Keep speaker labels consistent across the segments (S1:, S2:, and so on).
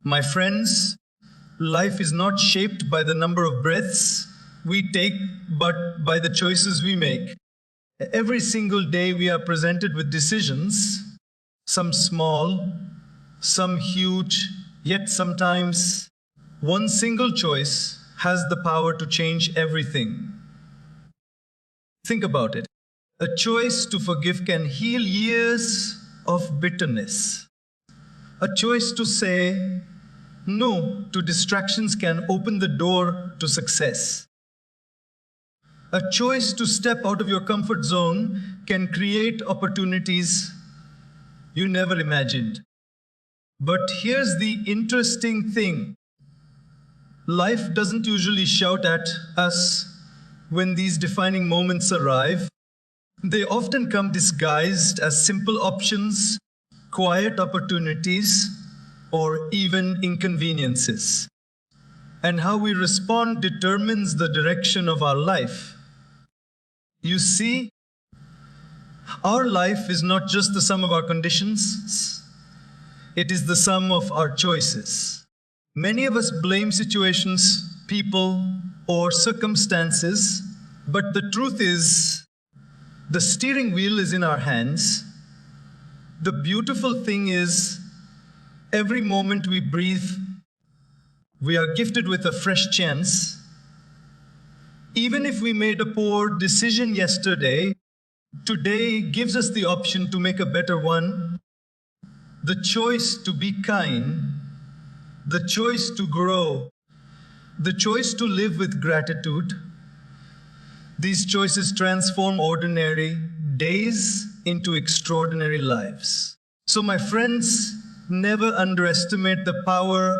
S1: My friends, life is not shaped by the number of breaths we take, but by the choices we make. Every single day we are presented with decisions, some small, some huge, yet sometimes one single choice has the power to change everything. Think about it. A choice to forgive can heal years of bitterness. A choice to say no to distractions can open the door to success. A choice to step out of your comfort zone can create opportunities you never imagined. But here's the interesting thing. Life doesn't usually shout at us when these defining moments arrive. They often come disguised as simple options, quiet opportunities, or even inconveniences. And how we respond determines the direction of our life. You see, our life is not just the sum of our conditions, it is the sum of our choices. Many of us blame situations, people, or circumstances, but the truth is, the steering wheel is in our hands. The beautiful thing is, every moment we breathe, we are gifted with a fresh chance. Even if we made a poor decision yesterday, today gives us the option to make a better one. The choice to be kind, the choice to grow, the choice to live with gratitude. These choices transform ordinary days into extraordinary lives. So my friends, never underestimate the power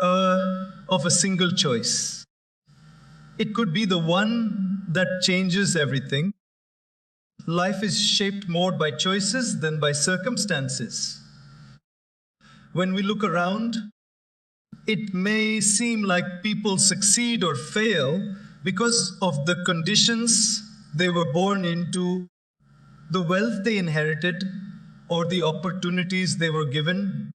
S1: of a single choice. It could be the one that changes everything. Life is shaped more by choices than by circumstances. When we look around, it may seem like people succeed or fail because of the conditions they were born into, the wealth they inherited, or the opportunities they were given.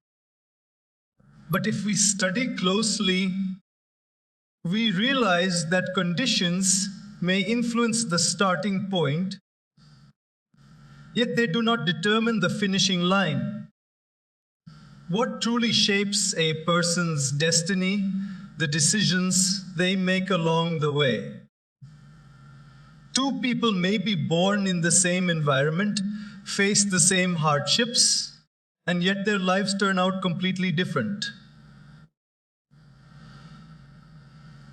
S1: But if we study closely, we realize that conditions may influence the starting point, yet they do not determine the finishing line. What truly shapes a person's destiny? The decisions they make along the way. Two people may be born in the same environment, face the same hardships, and yet their lives turn out completely different.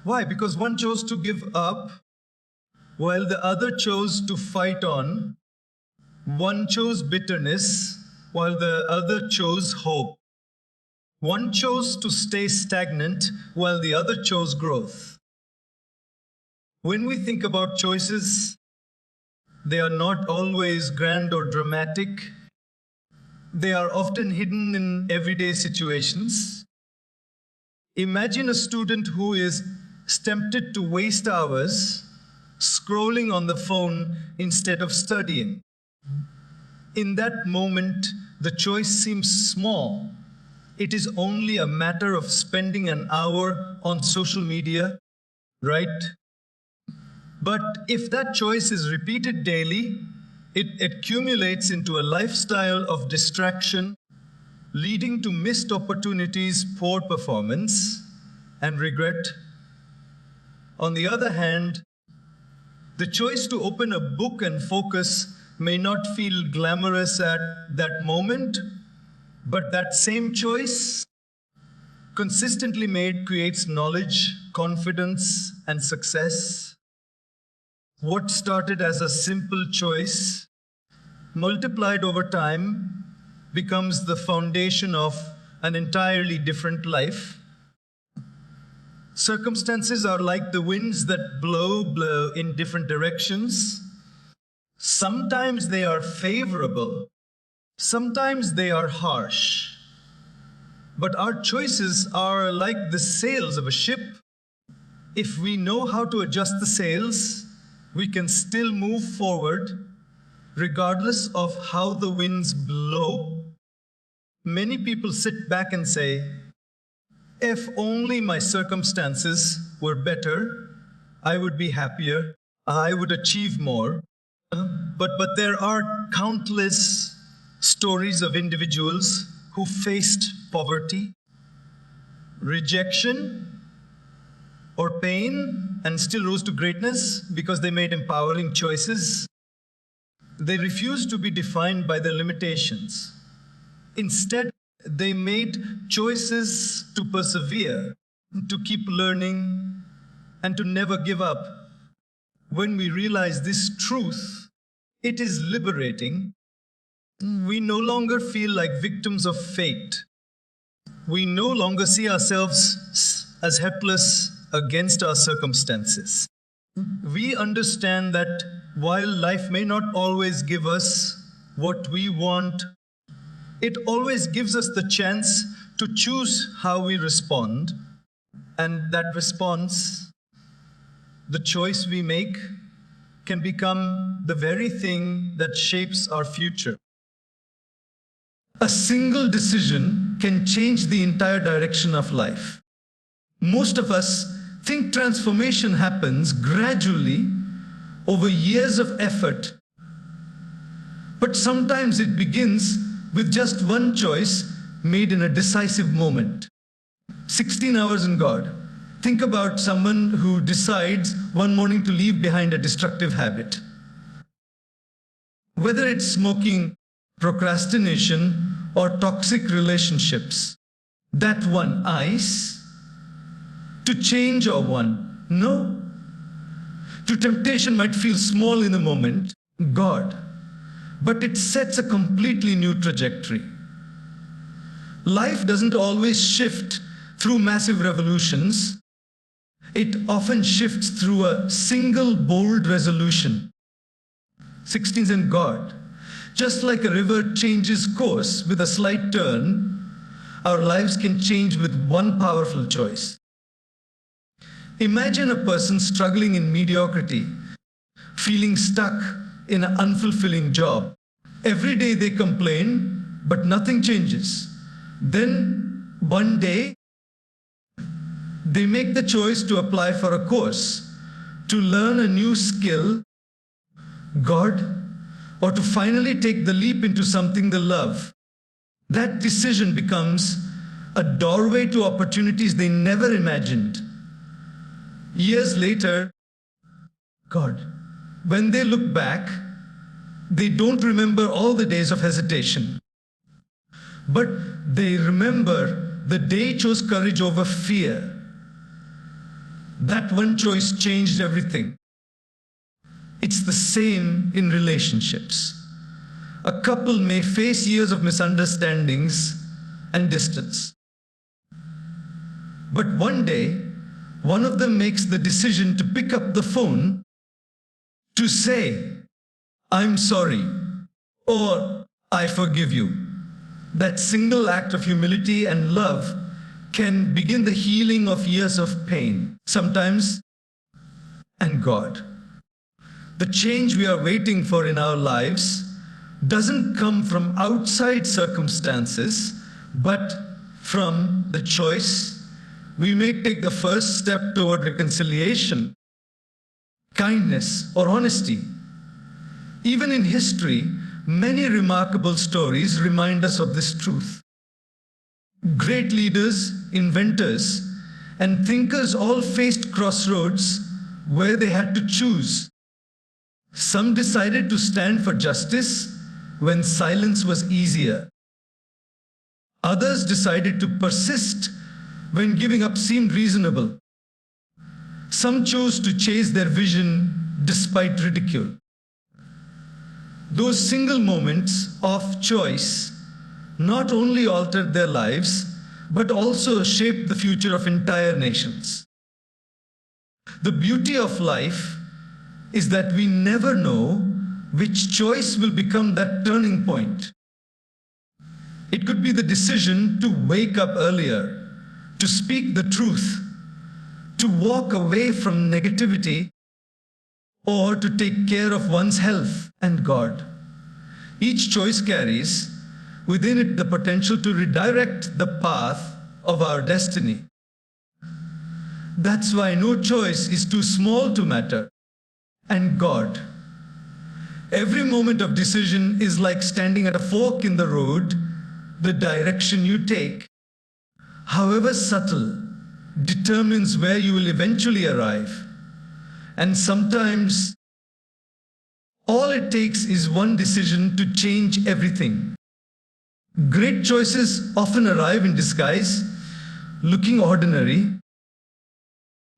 S1: Why? Because one chose to give up, while the other chose to fight on. One chose bitterness, while the other chose hope. One chose to stay stagnant, while the other chose growth. When we think about choices, they are not always grand or dramatic. They are often hidden in everyday situations. Imagine a student who is tempted to waste hours scrolling on the phone instead of studying. In that moment, the choice seems small. It is only a matter of spending an hour on social media, right? But if that choice is repeated daily, it accumulates into a lifestyle of distraction, leading to missed opportunities, poor performance, and regret. On the other hand, the choice to open a book and focus may not feel glamorous at that moment, but that same choice, consistently made, creates knowledge, confidence, and success. What started as a simple choice, multiplied over time, becomes the foundation of an entirely different life. Circumstances are like the winds that blow in different directions. Sometimes they are favorable, sometimes they are harsh. But our choices are like the sails of a ship. If we know how to adjust the sails, we can still move forward regardless of how the winds blow. Many people sit back and say, If only my circumstances were better, I would be happier, I would achieve more. But there are countless stories of individuals who faced poverty, rejection, or pain and still rose to greatness because they made empowering choices. They refused to be defined by their limitations. Instead, they made choices to persevere, to keep learning, and to never give up. When we realize this truth, it is liberating. We no longer feel like victims of fate. We no longer see ourselves as helpless against our circumstances. We understand that while life may not always give us what we want, it always gives us the chance to choose how we respond. And that response, the choice we make, can become the very thing that shapes our future. A single decision can change the entire direction of life. Most of us think transformation happens gradually over years of effort. But sometimes it begins with just one choice made in a decisive moment. 16 hours in God. Think about someone who decides one morning to leave behind a destructive habit. Whether it's smoking, procrastination, or toxic relationships, that one ice to change or one no. To temptation might feel small in the moment, God, but it sets a completely new trajectory. Life doesn't always shift through massive revolutions. It often shifts through a single bold resolution. 16th in God. Just like a river changes course with a slight turn, our lives can change with one powerful choice. Imagine a person struggling in mediocrity, feeling stuck in an unfulfilling job. Every day they complain, but nothing changes. Then, one day, they make the choice to apply for a course, to learn a new skill, God, or to finally take the leap into something they love. That decision becomes a doorway to opportunities they never imagined. Years later, God, when they look back, they don't remember all the days of hesitation, but they remember the day chose courage over fear. That one choice changed everything. It's the same in relationships. A couple may face years of misunderstandings and distance. But one day, one of them makes the decision to pick up the phone to say, "I'm sorry," or "I forgive you." That single act of humility and love can begin the healing of years of pain, sometimes, and God. The change we are waiting for in our lives doesn't come from outside circumstances, but from the choice we may take the first step toward reconciliation, kindness, or honesty. Even in history, many remarkable stories remind us of this truth. Great leaders, inventors, and thinkers all faced crossroads where they had to choose. Some decided to stand for justice when silence was easier. Others decided to persist when giving up seemed reasonable. Some chose to chase their vision despite ridicule. Those single moments of choice not only altered their lives, but also shaped the future of entire nations. The beauty of life is that we never know which choice will become that turning point. It could be the decision to wake up earlier, to speak the truth, to walk away from negativity, or to take care of one's health and God. Each choice carries within it the potential to redirect the path of our destiny. That's why no choice is too small to matter. And God. Every moment of decision is like standing at a fork in the road. The direction you take, however subtle, determines where you will eventually arrive. And sometimes, all it takes is one decision to change everything. Great choices often arrive in disguise, looking ordinary.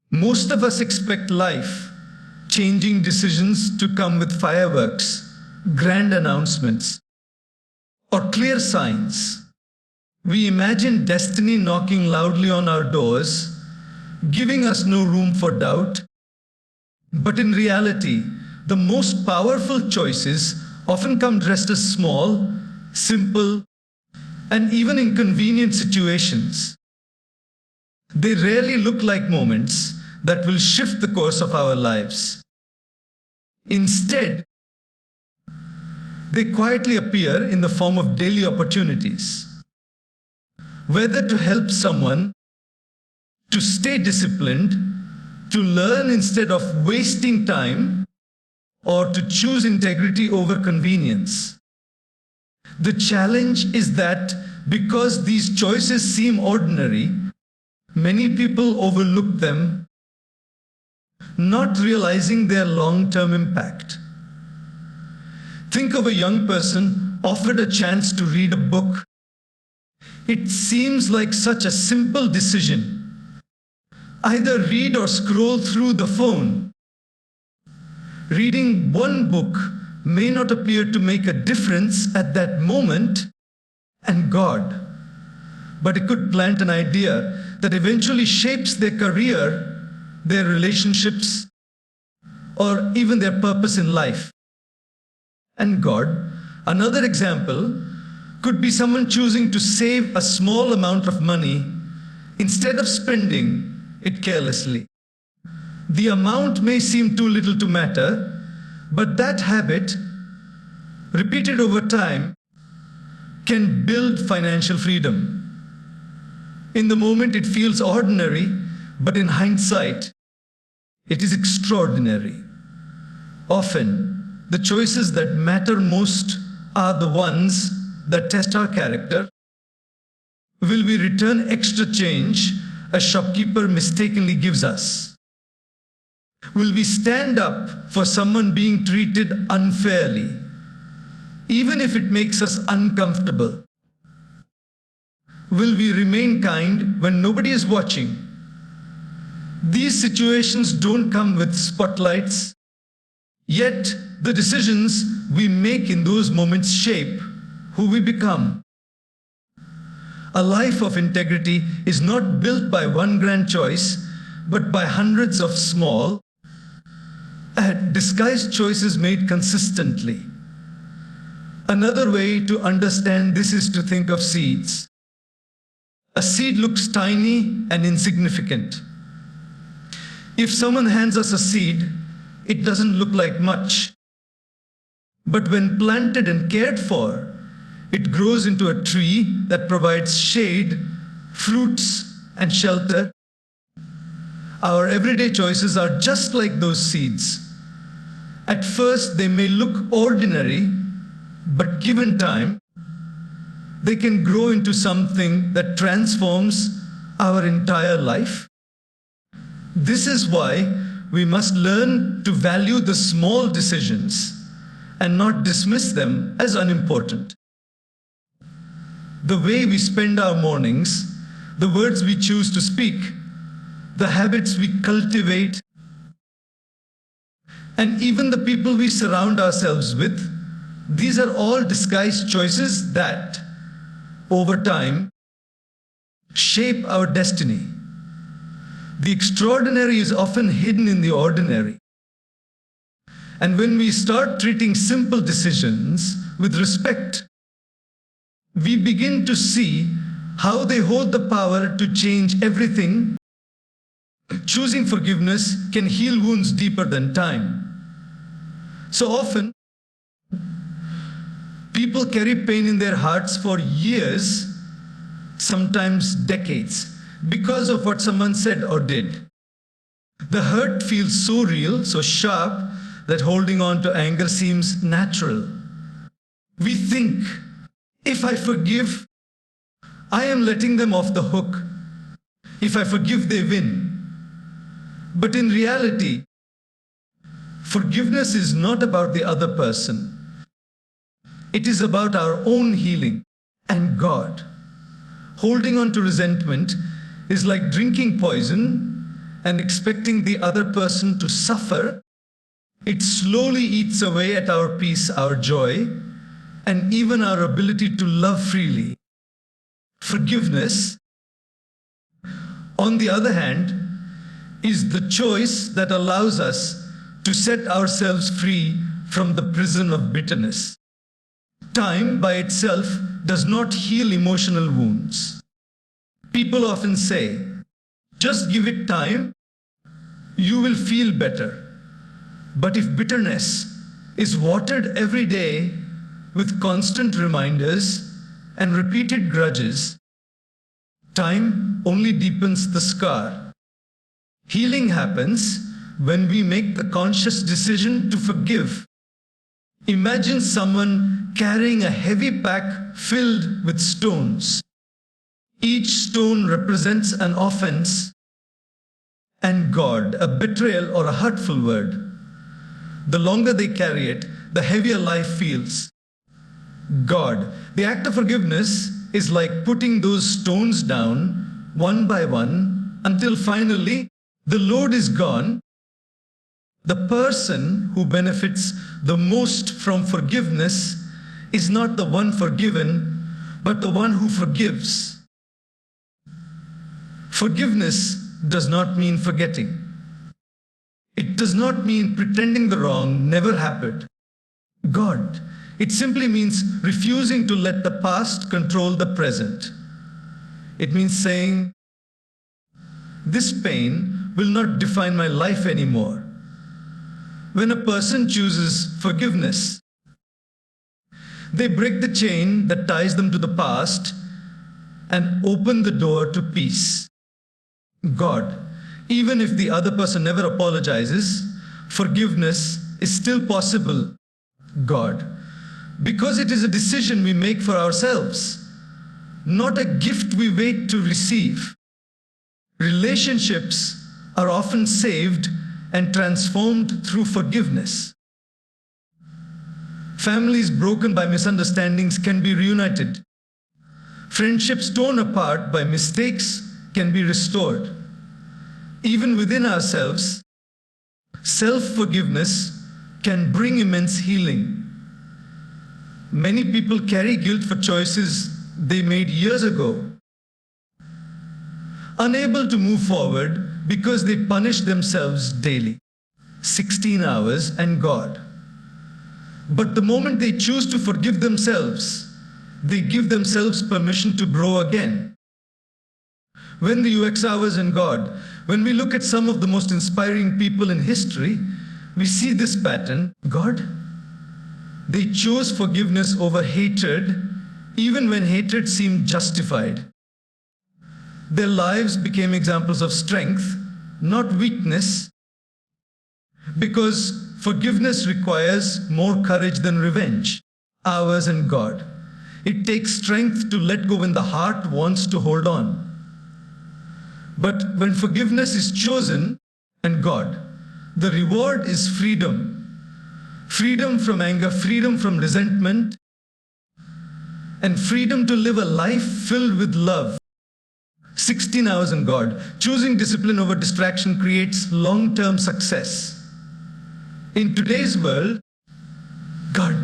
S1: Most of us expect life-changing decisions to come with fireworks, grand announcements, or clear signs. We imagine destiny knocking loudly on our doors, giving us no room for doubt. But in reality, the most powerful choices often come dressed as small, simple, and even inconvenient situations. They rarely look like moments that will shift the course of our lives. Instead, they quietly appear in the form of daily opportunities. Whether to help someone, to stay disciplined, to learn instead of wasting time, or to choose integrity over convenience. The challenge is that because these choices seem ordinary, many people overlook them, not realizing their long-term impact. Think of a young person offered a chance to read a book. It seems like such a simple decision. Either read or scroll through the phone. Reading one book may not appear to make a difference at that moment, and God, but it could plant an idea that eventually shapes their career, their relationships, or even their purpose in life. And God, another example, could be someone choosing to save a small amount of money instead of spending it carelessly. The amount may seem too little to matter, but that habit, repeated over time, can build financial freedom. In the moment it feels ordinary, but in hindsight, it is extraordinary. Often, the choices that matter most are the ones that test our character. Will we return extra change a shopkeeper mistakenly gives us? Will we stand up for someone being treated unfairly, even if it makes us uncomfortable? Will we remain kind when nobody is watching? These situations don't come with spotlights, yet the decisions we make in those moments shape who we become. A life of integrity is not built by one grand choice, but by hundreds of small, disguised choices made consistently. Another way to understand this is to think of seeds. A seed looks tiny and insignificant. If someone hands us a seed, it doesn't look like much. But when planted and cared for, it grows into a tree that provides shade, fruits, and shelter. Our everyday choices are just like those seeds. At first, they may look ordinary, but given time, they can grow into something that transforms our entire life. This is why we must learn to value the small decisions and not dismiss them as unimportant. The way we spend our mornings, the words we choose to speak, the habits we cultivate, and even the people we surround ourselves with, these are all disguised choices that, over time, shape our destiny. The extraordinary is often hidden in the ordinary. And when we start treating simple decisions with respect, we begin to see how they hold the power to change everything. Choosing forgiveness can heal wounds deeper than time. So often, people carry pain in their hearts for years, sometimes decades, because of what someone said or did. The hurt feels so real, so sharp, that holding on to anger seems natural. We think, if I forgive, I am letting them off the hook. If I forgive, they win. But in reality, forgiveness is not about the other person. It is about our own healing and God. Holding on to resentment is like drinking poison and expecting the other person to suffer. It slowly eats away at our peace, our joy, and even our ability to love freely. Forgiveness, on the other hand, is the choice that allows us to set ourselves free from the prison of bitterness. Time by itself does not heal emotional wounds. People often say, just give it time, you will feel better. But if bitterness is watered every day with constant reminders and repeated grudges, time only deepens the scar. Healing happens when we make the conscious decision to forgive. Imagine someone carrying a heavy pack filled with stones. Each stone represents an offense and God, a betrayal or a hurtful word. The longer they carry it, the heavier life feels. God, the act of forgiveness is like putting those stones down one by one until finally the load is gone. The person who benefits the most from forgiveness is not the one forgiven, but the one who forgives. Forgiveness does not mean forgetting. It does not mean pretending the wrong never happened. God, it simply means refusing to let the past control the present. It means saying, this pain will not define my life anymore. When a person chooses forgiveness, they break the chain that ties them to the past and open the door to peace. God, even if the other person never apologizes, forgiveness is still possible. God, because it is a decision we make for ourselves, not a gift we wait to receive. Relationships are often saved and transformed through forgiveness. Families broken by misunderstandings can be reunited. Friendships torn apart by mistakes can be restored. Even within ourselves, self-forgiveness can bring immense healing. Many people carry guilt for choices they made years ago, unable to move forward because they punish themselves daily, 16 hours and God. But the moment they choose to forgive themselves, they give themselves permission to grow again. When the UX hours and God, when we look at some of the most inspiring people in history, we see this pattern. God, they chose forgiveness over hatred, even when hatred seemed justified. Their lives became examples of strength, not weakness, because forgiveness requires more courage than revenge, ours and God. It takes strength to let go when the heart wants to hold on. But when forgiveness is chosen and God, the reward is freedom. Freedom from anger, freedom from resentment, and freedom to live a life filled with love. 16 hours in God. Choosing discipline over distraction creates long-term success. In today's world, God,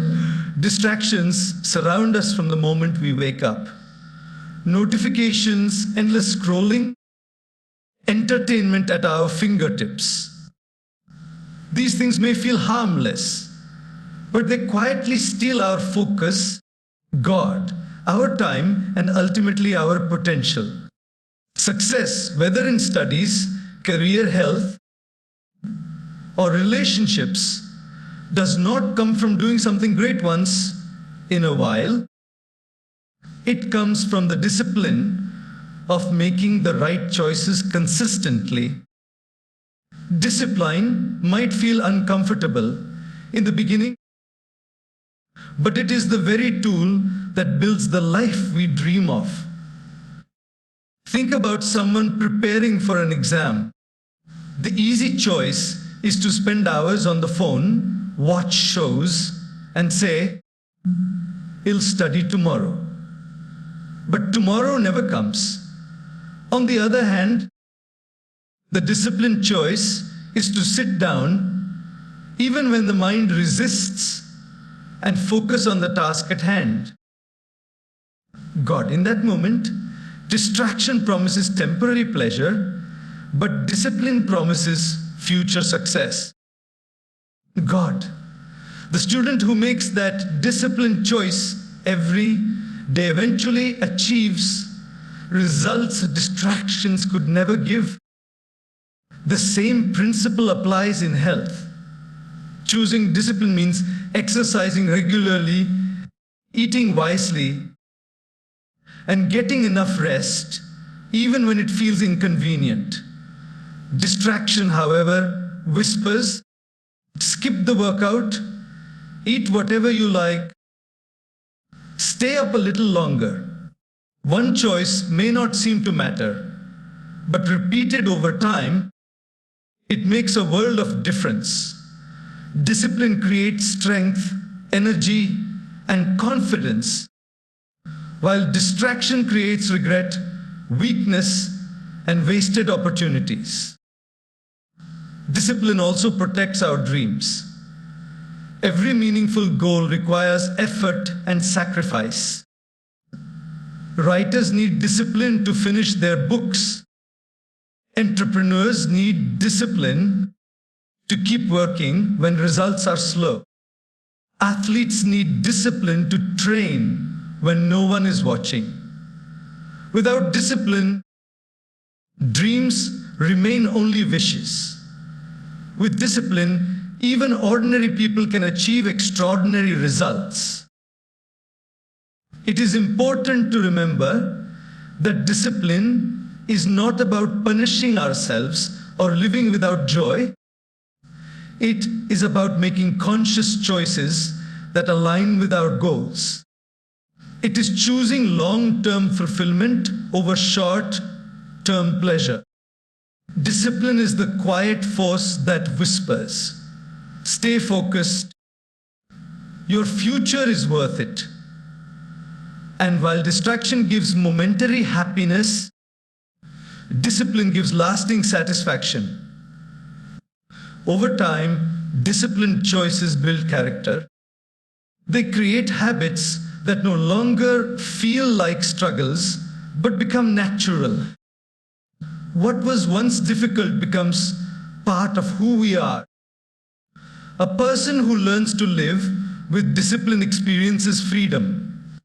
S1: distractions surround us from the moment we wake up. Notifications, endless scrolling, entertainment at our fingertips. These things may feel harmless, but they quietly steal our focus, God, our time, and ultimately our potential. Success, whether in studies, career, health, or relationships, does not come from doing something great once in a while. It comes from the discipline of making the right choices consistently. Discipline might feel uncomfortable in the beginning, but it is the very tool that builds the life we dream of. Think about someone preparing for an exam. The easy choice is to spend hours on the phone, watch shows, and say, "I'll study tomorrow." But tomorrow never comes. On the other hand, the disciplined choice is to sit down, even when the mind resists, and focus on the task at hand. God, in that moment, distraction promises temporary pleasure, but discipline promises future success. God, the student who makes that disciplined choice every day eventually achieves results distractions could never give. The same principle applies in health. Choosing discipline means exercising regularly, eating wisely, and getting enough rest, even when it feels inconvenient. Distraction, however, whispers, "Skip the workout, eat whatever you like, stay up a little longer." One choice may not seem to matter, but repeated over time, it makes a world of difference. Discipline creates strength, energy, and confidence, while distraction creates regret, weakness, and wasted opportunities. Discipline also protects our dreams. Every meaningful goal requires effort and sacrifice. Writers need discipline to finish their books. Entrepreneurs need discipline to keep working when results are slow. Athletes need discipline to train when no one is watching. Without discipline, dreams remain only wishes. With discipline, even ordinary people can achieve extraordinary results. It is important to remember that discipline is not about punishing ourselves or living without joy. It is about making conscious choices that align with our goals. It is choosing long-term fulfillment over short-term pleasure. Discipline is the quiet force that whispers, "Stay focused. Your future is worth it." And while distraction gives momentary happiness, discipline gives lasting satisfaction. Over time, disciplined choices build character. They create habits that no longer feel like struggles, but become natural. What was once difficult becomes part of who we are. A person who learns to live with discipline experiences freedom.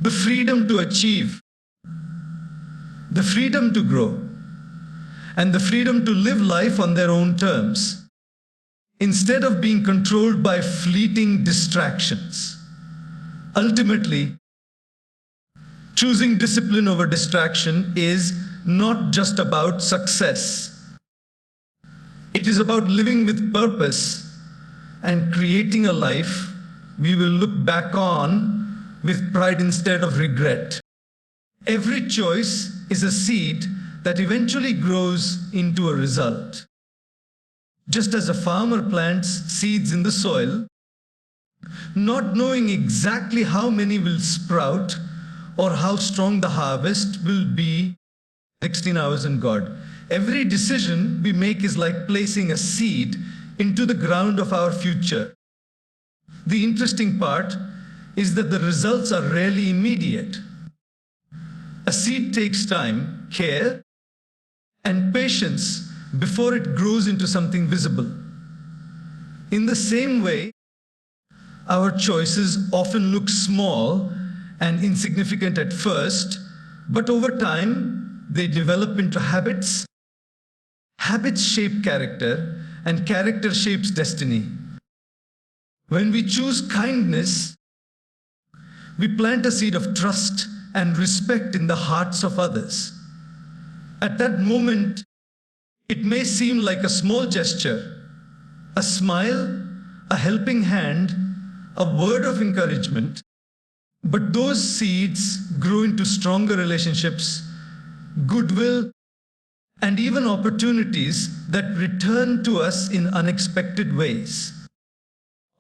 S1: The freedom to achieve, the freedom to grow, and the freedom to live life on their own terms, instead of being controlled by fleeting distractions. Ultimately, choosing discipline over distraction is not just about success. It is about living with purpose and creating a life we will look back on with pride instead of regret. Every choice is a seed that eventually grows into a result. Just as a farmer plants seeds in the soil, not knowing exactly how many will sprout or how strong the harvest will be 16 hours in God. Every decision we make is like placing a seed into the ground of our future. The interesting part is that the results are rarely immediate. A seed takes time, care, and patience before it grows into something visible. In the same way, our choices often look small and insignificant at first, but over time, they develop into habits. Habits shape character, and character shapes destiny. When we choose kindness, we plant a seed of trust and respect in the hearts of others. At that moment, It may seem like a small gesture, a smile, a helping hand, a word of encouragement, but those seeds grow into stronger relationships, goodwill, and even opportunities that return to us in unexpected ways.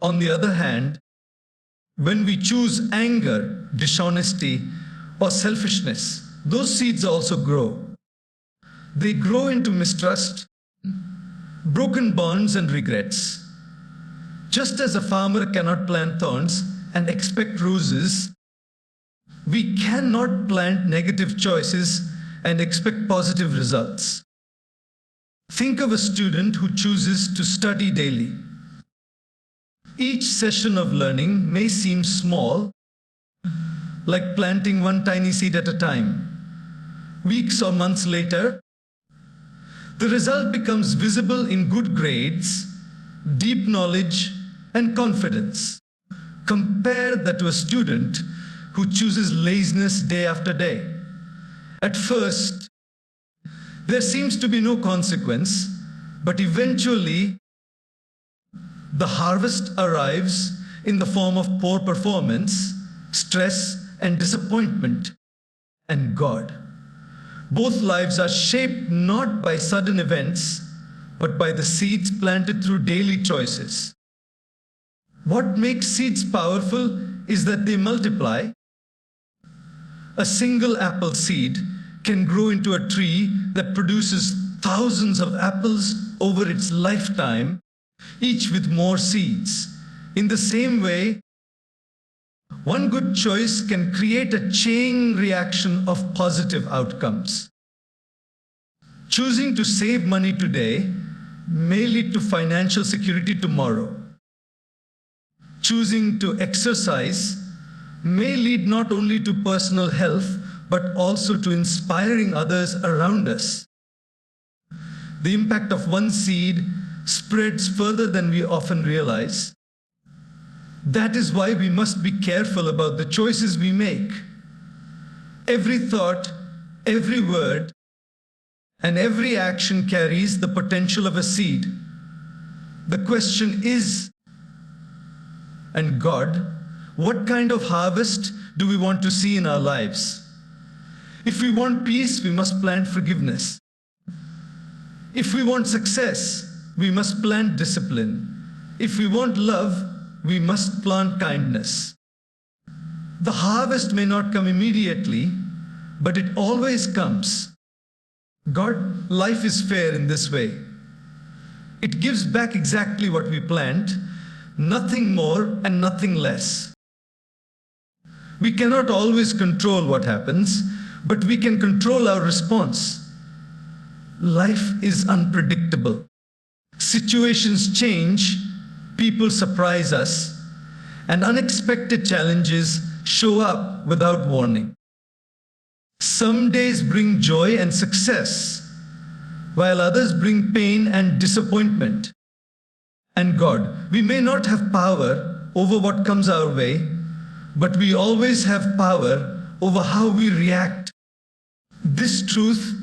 S1: On the other hand, when we choose anger, dishonesty, or selfishness, those seeds also grow. They grow into mistrust, broken bonds, and regrets. Just as a farmer cannot plant thorns and expect roses, we cannot plant negative choices and expect positive results. Think of a student who chooses to study daily. Each session of learning may seem small, like planting one tiny seed at a time. Weeks or months later, the result becomes visible in good grades, deep knowledge, and confidence. Compare that to a student who chooses laziness day after day. At first, there seems to be no consequence, but eventually, the harvest arrives in the form of poor performance, stress, and disappointment. And God. Both lives are shaped not by sudden events, but by the seeds planted through daily choices. What makes seeds powerful is that they multiply. A single apple seed can grow into a tree that produces thousands of apples over its lifetime, each with more seeds. In the same way, one good choice can create a chain reaction of positive outcomes. Choosing to save money today may lead to financial security tomorrow. Choosing to exercise may lead not only to personal health, but also to inspiring others around us. The impact of one seed spreads further than we often realize. That is why we must be careful about the choices we make. Every thought, every word, and every action carries the potential of a seed. The question is, and God, what kind of harvest do we want to see in our lives? If we want peace, we must plant forgiveness. If we want success, we must plant discipline. If we want love, we must plant kindness. The harvest may not come immediately, but it always comes. God, life is fair in this way. It gives back exactly what we plant, nothing more and nothing less. We cannot always control what happens, but we can control our response. Life is unpredictable. Situations change, people surprise us, and unexpected challenges show up without warning. Some days bring joy and success, while others bring pain and disappointment. And God, we may not have power over what comes our way, but we always have power over how we react. This truth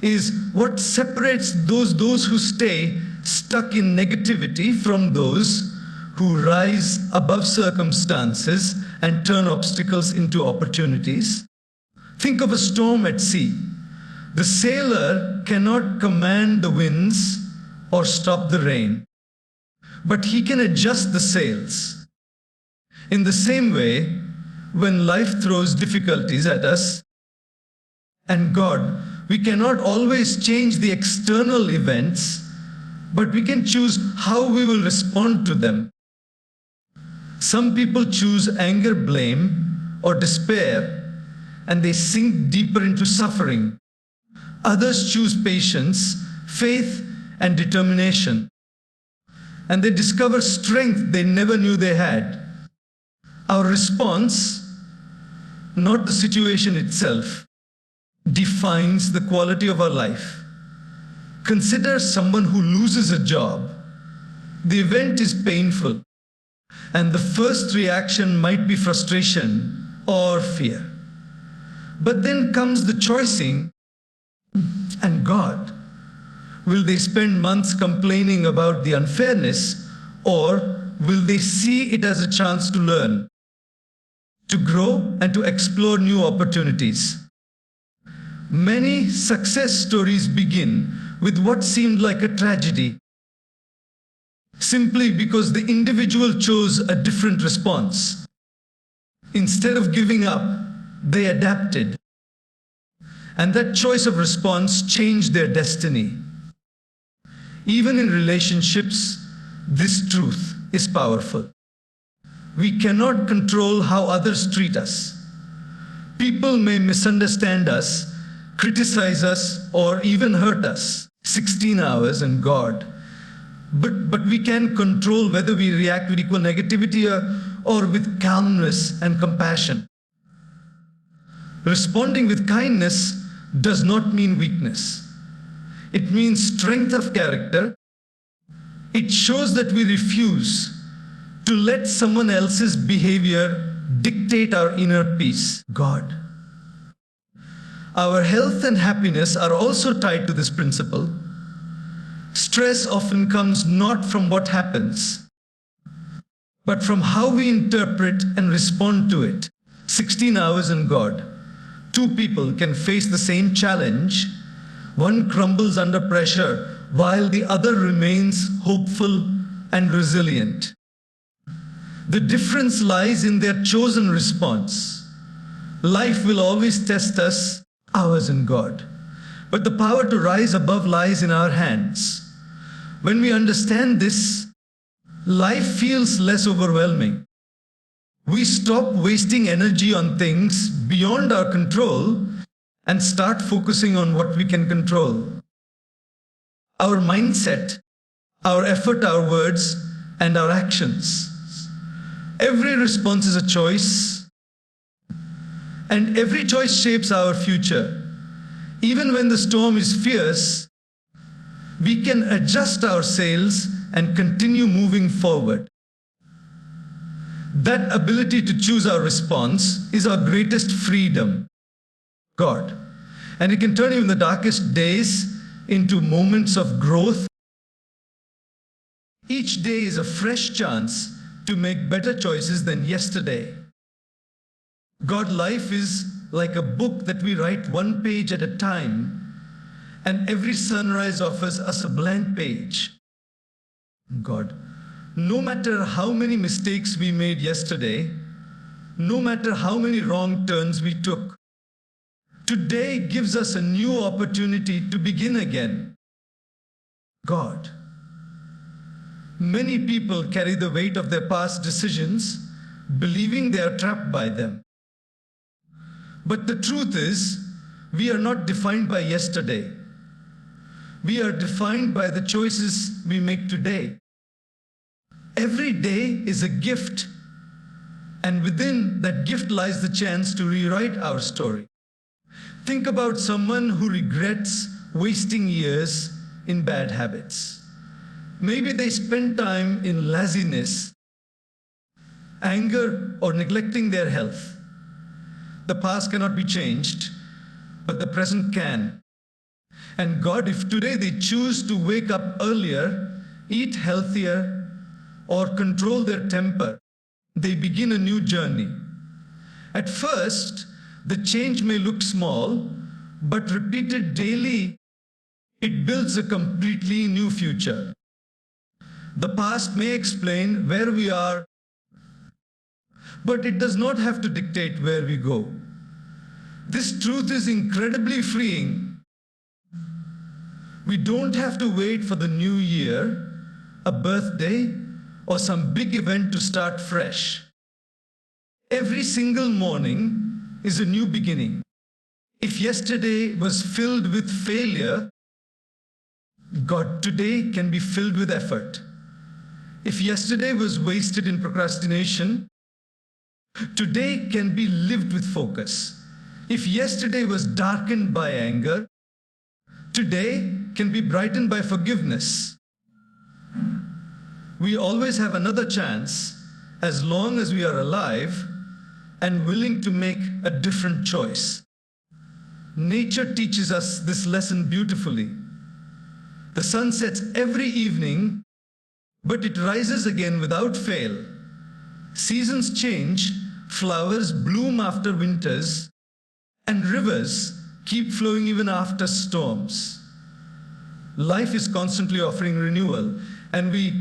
S1: is what separates those who stay stuck in negativity from those who rise above circumstances and turn obstacles into opportunities. Think of a storm at sea. The sailor cannot command the winds or stop the rain, but he can adjust the sails. In the same way, when life throws difficulties at us, and God, we cannot always change the external events, but we can choose how we will respond to them. Some people choose anger, blame, or despair, and they sink deeper into suffering. Others choose patience, faith, and determination, and they discover strength they never knew they had. Our response, not the situation itself, defines the quality of our life. Consider someone who loses a job. The event is painful, and the first reaction might be frustration or fear. But then comes the choosing, and God, Will they spend months complaining about the unfairness, or will they see it as a chance to learn, to grow, and to explore new opportunities? Many success stories begin with what seemed like a tragedy, simply because the individual chose a different response. Instead of giving up, they adapted. And that choice of response changed their destiny. Even in relationships, this truth is powerful. We cannot control how others treat us. People may misunderstand us, criticize us, or even hurt us. 16 hours and God. But we can control whether we react with equal negativity or with calmness and compassion. Responding with kindness does not mean weakness. It means strength of character. It shows that we refuse to let someone else's behavior dictate our inner peace. God. Our health and happiness are also tied to this principle. Stress often comes not from what happens, but from how we interpret and respond to it. 16 hours in God. Two people can face the same challenge. One crumbles under pressure while the other remains hopeful and resilient. The difference lies in their chosen response. Life will always test us, ours in God. But the power to rise above lies in our hands. When we understand this, life feels less overwhelming. We stop wasting energy on things beyond our control and start focusing on what we can control. Our mindset, our effort, our words, and our actions. Every response is a choice, and every choice shapes our future. Even when the storm is fierce, we can adjust our sails and continue moving forward. That ability to choose our response is our greatest freedom, God. And it can turn even the darkest days into moments of growth. Each day is a fresh chance to make better choices than yesterday. God, life is like a book that we write one page at a time, and every sunrise offers us a blank page. God, no matter how many mistakes we made yesterday, no matter how many wrong turns we took, today gives us a new opportunity to begin again. God, many people carry the weight of their past decisions, believing they are trapped by them. But the truth is, we are not defined by yesterday. We are defined by the choices we make today. Every day is a gift, and within that gift lies the chance to rewrite our story. Think about someone who regrets wasting years in bad habits. Maybe they spend time in laziness, anger, or neglecting their health. The past cannot be changed, but the present can. And God, if today they choose to wake up earlier, eat healthier, or control their temper, they begin a new journey. At first, the change may look small, but repeated daily, it builds a completely new future. The past may explain where we are, but it does not have to dictate where we go. This truth is incredibly freeing. We don't have to wait for the new year, a birthday, or some big event to start fresh. Every single morning is a new beginning. If yesterday was filled with failure, God, today can be filled with effort. If yesterday was wasted in procrastination, today can be lived with focus. If yesterday was darkened by anger, today can be brightened by forgiveness. We always have another chance as long as we are alive and willing to make a different choice. Nature teaches us this lesson beautifully. The sun sets every evening, but it rises again without fail. Seasons change, flowers bloom after winters, and rivers keep flowing even after storms. Life is constantly offering renewal, and we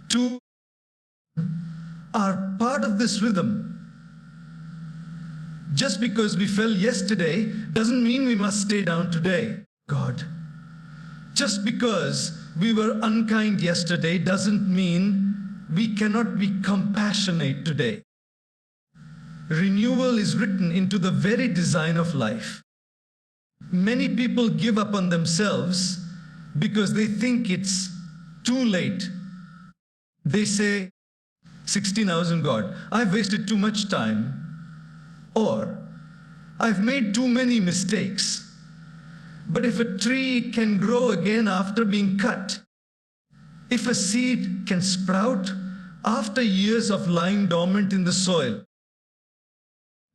S1: too are part of this rhythm. Just because we fell yesterday doesn't mean we must stay down today. God. Just because we were unkind yesterday doesn't mean we cannot be compassionate today. Renewal is written into the very design of life. Many people give up on themselves because they think it's too late. They say, 16 hours in God, I've wasted too much time. Or, I've made too many mistakes. But if a tree can grow again after being cut, if a seed can sprout after years of lying dormant in the soil,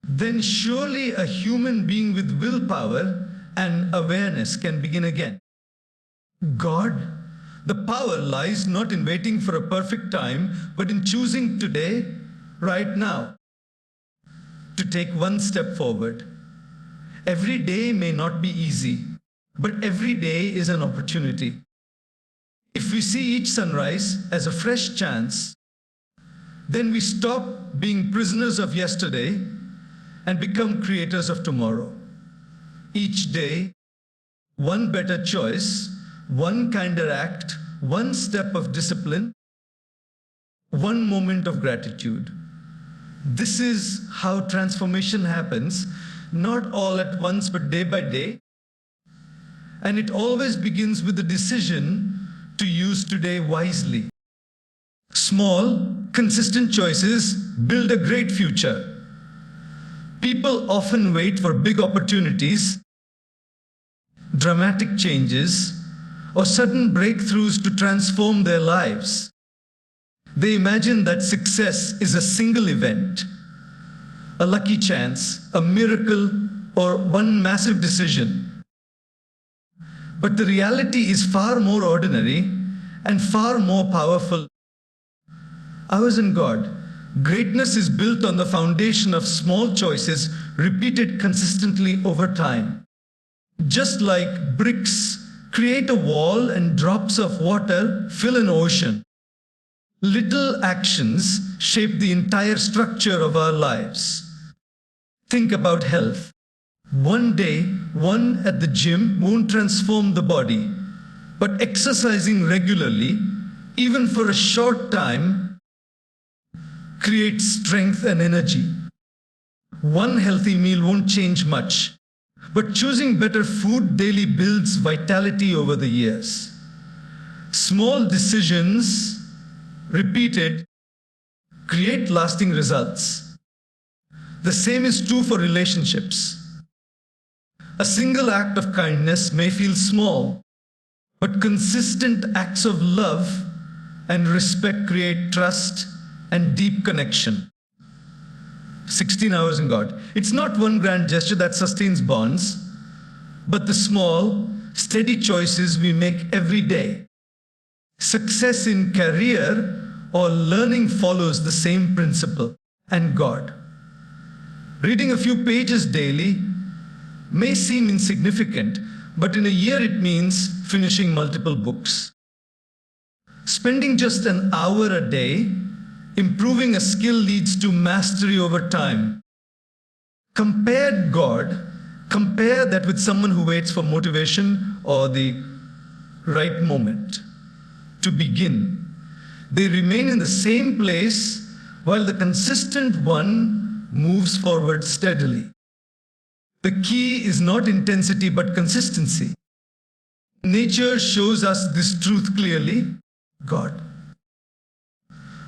S1: then surely a human being with willpower and awareness can begin again. God, the power lies not in waiting for a perfect time, but in choosing today, right now, to take one step forward. Every day may not be easy, but every day is an opportunity. If we see each sunrise as a fresh chance, then we stop being prisoners of yesterday and become creators of tomorrow. Each day, one better choice, one kinder act, one step of discipline, one moment of gratitude. This is how transformation happens, not all at once, but day by day. And it always begins with the decision to use today wisely. Small, consistent choices build a great future. People often wait for big opportunities, dramatic changes, or sudden breakthroughs to transform their lives. They imagine that success is a single event, a lucky chance, a miracle, or one massive decision. But the reality is far more ordinary and far more powerful. Ours in God, greatness is built on the foundation of small choices repeated consistently over time. Just like bricks create a wall and drops of water fill an ocean, little actions shape the entire structure of our lives. Think about health. One day, one at the gym won't transform the body, but exercising regularly, even for a short time, creates strength and energy. One healthy meal won't change much, but choosing better food daily builds vitality over the years. Small decisions, repeated, create lasting results. The same is true for relationships. A single act of kindness may feel small, but consistent acts of love and respect create trust and deep connection. 16 hours in God. It's not one grand gesture that sustains bonds, but the small, steady choices we make every day. Success in career or learning follows the same principle. And God. Reading a few pages daily may seem insignificant, but in a year it means finishing multiple books. Spending just an hour a day improving a skill leads to mastery over time. Compare that with someone who waits for motivation or the right moment to begin. They remain in the same place while the consistent one moves forward steadily. The key is not intensity but consistency. Nature shows us this truth clearly. God.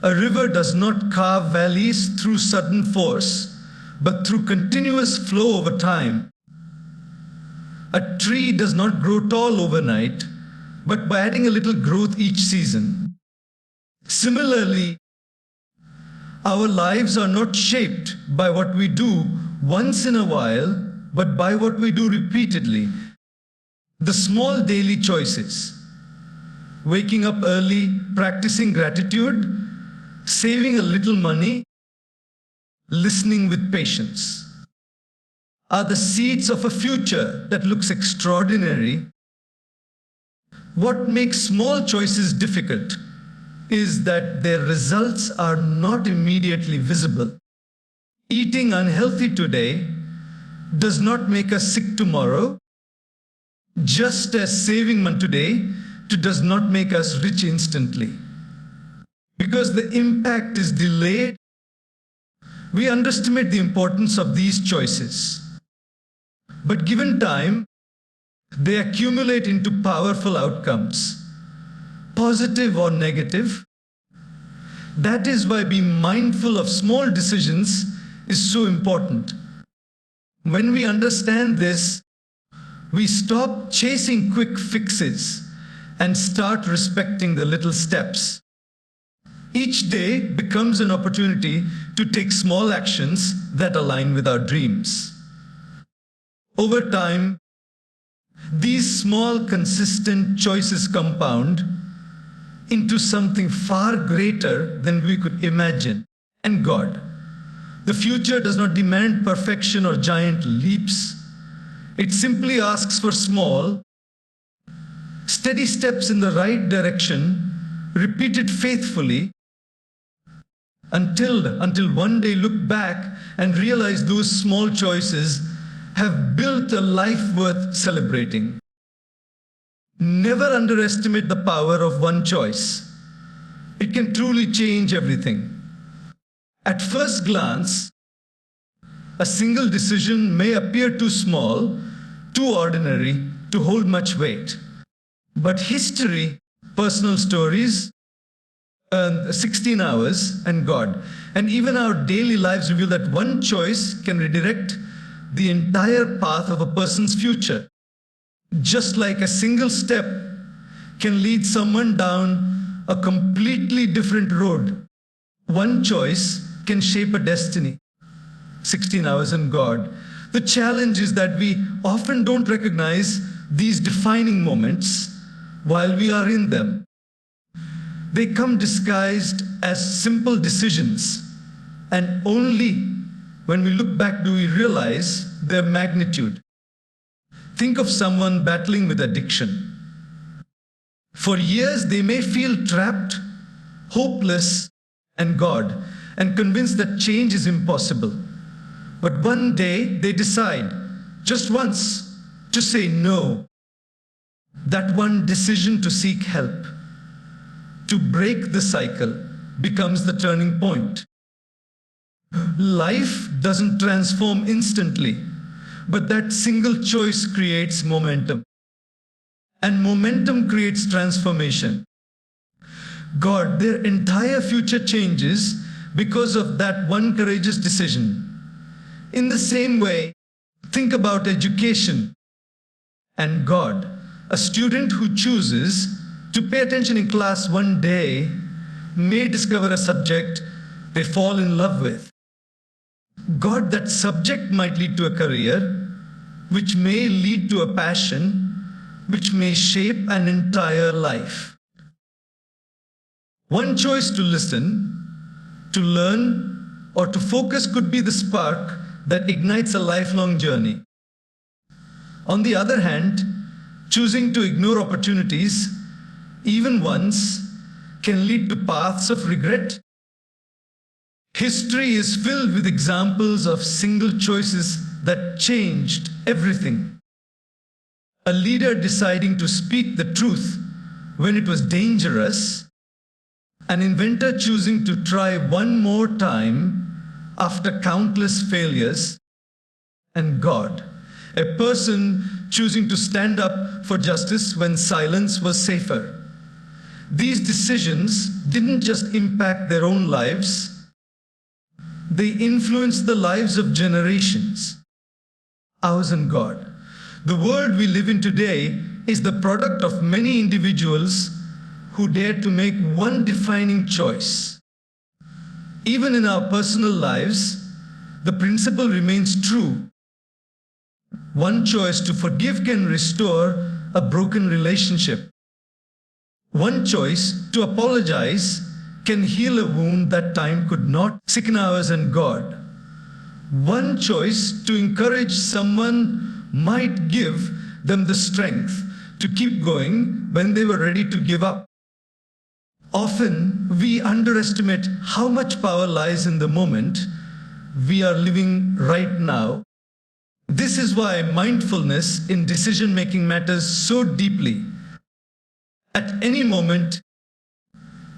S1: A river does not carve valleys through sudden force, but through continuous flow over time. A tree does not grow tall overnight, but by adding a little growth each season. Similarly, our lives are not shaped by what we do once in a while, but by what we do repeatedly. The small daily choices, waking up early, practicing gratitude, saving a little money, listening with patience, are the seeds of a future that looks extraordinary. What makes small choices difficult is that their results are not immediately visible. Eating unhealthy today does not make us sick tomorrow, just as saving money today does not make us rich instantly. Because the impact is delayed, we underestimate the importance of these choices. But given time, they accumulate into powerful outcomes, positive or negative. That is why being mindful of small decisions is so important. When we understand this, we stop chasing quick fixes and start respecting the little steps. Each day becomes an opportunity to take small actions that align with our dreams. Over time, these small, consistent choices compound into something far greater than we could imagine. And God, the future does not demand perfection or giant leaps. It simply asks for small, steady steps in the right direction, repeated faithfully, until one day look back and realize those small choices have built a life worth celebrating. Never underestimate the power of one choice. It can truly change everything. At first glance, a single decision may appear too small, too ordinary to hold much weight. But history, personal stories, 16 hours, and God, and even our daily lives reveal that one choice can redirect the entire path of a person's future. Just like a single step can lead someone down a completely different road, one choice can shape a destiny. 16 hours and God. The challenge is that we often don't recognize these defining moments while we are in them. They come disguised as simple decisions, and only when we look back do we realize their magnitude. Think of someone battling with addiction. For years, they may feel trapped, hopeless, and convinced that change is impossible. But one day, they decide, just once, to say no. That one decision to seek help, to break the cycle, becomes the turning point. Life doesn't transform instantly, but that single choice creates momentum. And momentum creates transformation. God, their entire future changes because of that one courageous decision. In the same way, think about education and God. A student who chooses to pay attention in class one day may discover a subject they fall in love with. God, that subject might lead to a career, which may lead to a passion, which may shape an entire life. One choice to listen, to learn, or to focus could be the spark that ignites a lifelong journey. On the other hand, choosing to ignore opportunities, even once, can lead to paths of regret. History is filled with examples of single choices that changed everything. A leader deciding to speak the truth when it was dangerous, an inventor choosing to try one more time after countless failures, and God, a person choosing to stand up for justice when silence was safer. These decisions didn't just impact their own lives, they influenced the lives of generations, ours and God. The world we live in today is the product of many individuals who dared to make one defining choice. Even in our personal lives, the principle remains true. One choice to forgive can restore a broken relationship. One choice to apologize can heal a wound that time could not. Sicken ours and God. One choice to encourage someone might give them the strength to keep going when they were ready to give up. Often we underestimate how much power lies in the moment we are living right now. This is why mindfulness in decision making matters so deeply. At any moment,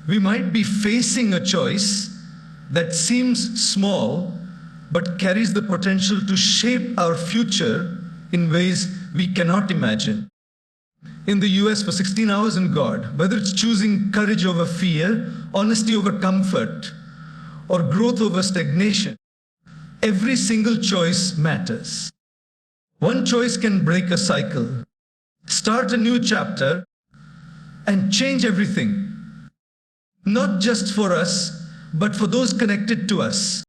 S1: we might be facing a choice that seems small but carries the potential to shape our future in ways we cannot imagine. In the US for 16 hours in God, whether it's choosing courage over fear, honesty over comfort, or growth over stagnation, every single choice matters. One choice can break a cycle, start a new chapter, and change everything. Not just for us, but for those connected to us.